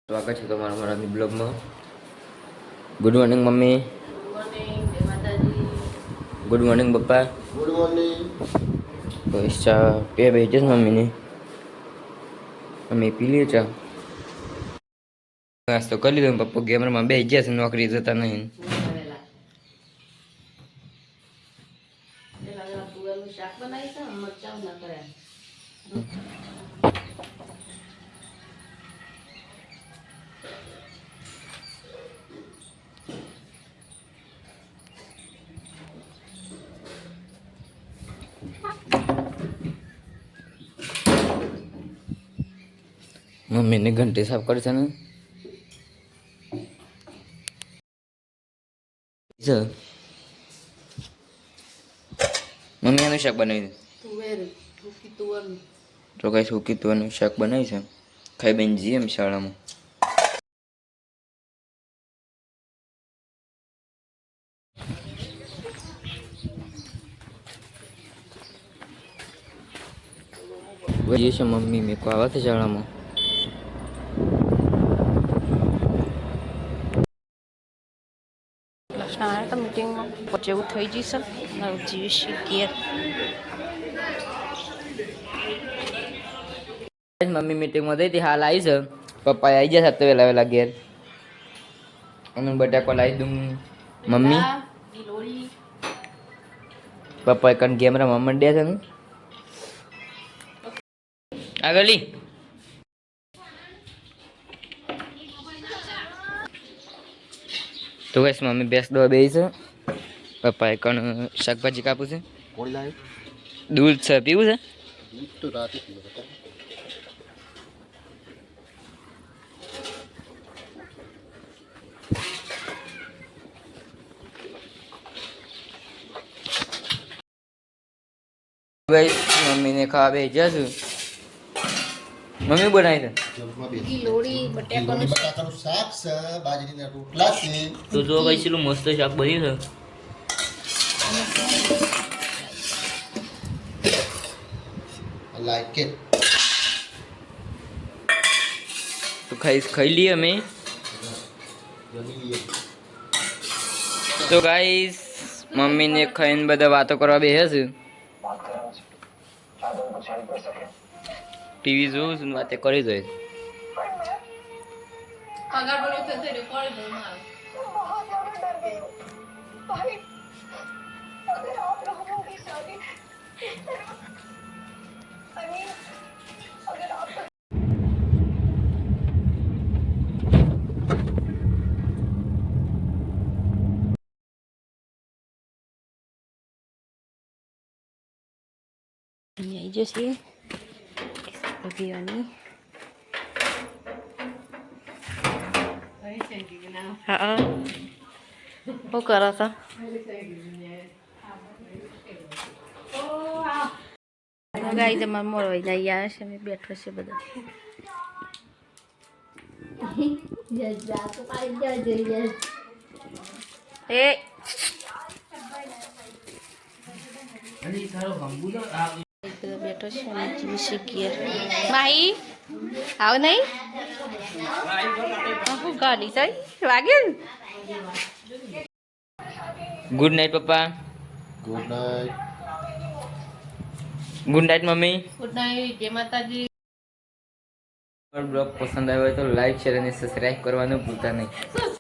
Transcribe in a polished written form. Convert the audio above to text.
સ્વાગત છે તમારા મારા બ્લોગમાં. Good morning mummy. Good morning papa. Good morning. બસ ચા પીવા બેસી જશે મમ્મીને. મમ્મી પી લે ચા. નાસ્તો કરી લીધો. પપ્પા ગેમરમાં બેસી ગયા છે, નોકરી જતા નહીં. મમ્મીને ઘંટી સાફ કરે છે ને. મમ્મી આનું શાક બનાવી તો કઈ સૂકી તુવેરનું શાક બનાવી છે. ખાઈ બેન જઈએ એમ શાળામાં. જઈએ છે મમ્મી મેં કો આવા છે શાળામાં. તો મીટિંગમાં પછી એવું થઈ જશે જીવીશી ઘેર. મમ્મી મીટિંગમાં થઈ હતી, હાલ આવી છે. પપ્પા આવી ગયા હતા વેલા વેલા ઘેર. અને બટાકો લાવી દઉં મમ્મી. પપ્પા એક ગેમ રમવા માંડ્યા છે ને. આગળલી તો કઈશ મમ્મી બેસ દવા બે છે. પપ્પા એક શાકભાજી કાપું છે. કોણ લાવે? દૂધ છે, પીવું છે. દૂધ તો રાતે પીવો હતા. મમ્મીને ખાવા બે જશું. મમ્મી બનાવી છે બટાકાનું શાક છે, બાજરીના રોટલા છે. તો જો કઈ છેલું મસ્ત શાક બન્યું છે. Like it. તો ખાઈ લઈએ અમે. તો ગાઈસ મમ્મીને ખાઈને બધા વાતો કરવા બેસે છે. ટીવી જોઉં છું, વાતે કરી જોઈએ. આવી જશે પીવાની. હા શું કરો છો? ગાઈ તમારે મોરવાઈ જાય આવે છે. મેં બેઠો છે બધા. એ બેઠો છે જીવીશી ઘેર. ભાઈ આવ નહીં હું ગાડી જાય વાગે. ગુડ નાઇટ પપ્પા. Good night. Good night mummy. Good night. જય માતાજી. બ્લોગ પસંદ આવ્યો હોય તો લાઈક શેર અને સબસ્ક્રાઈબ કરવાનું ભૂલતા નહીં.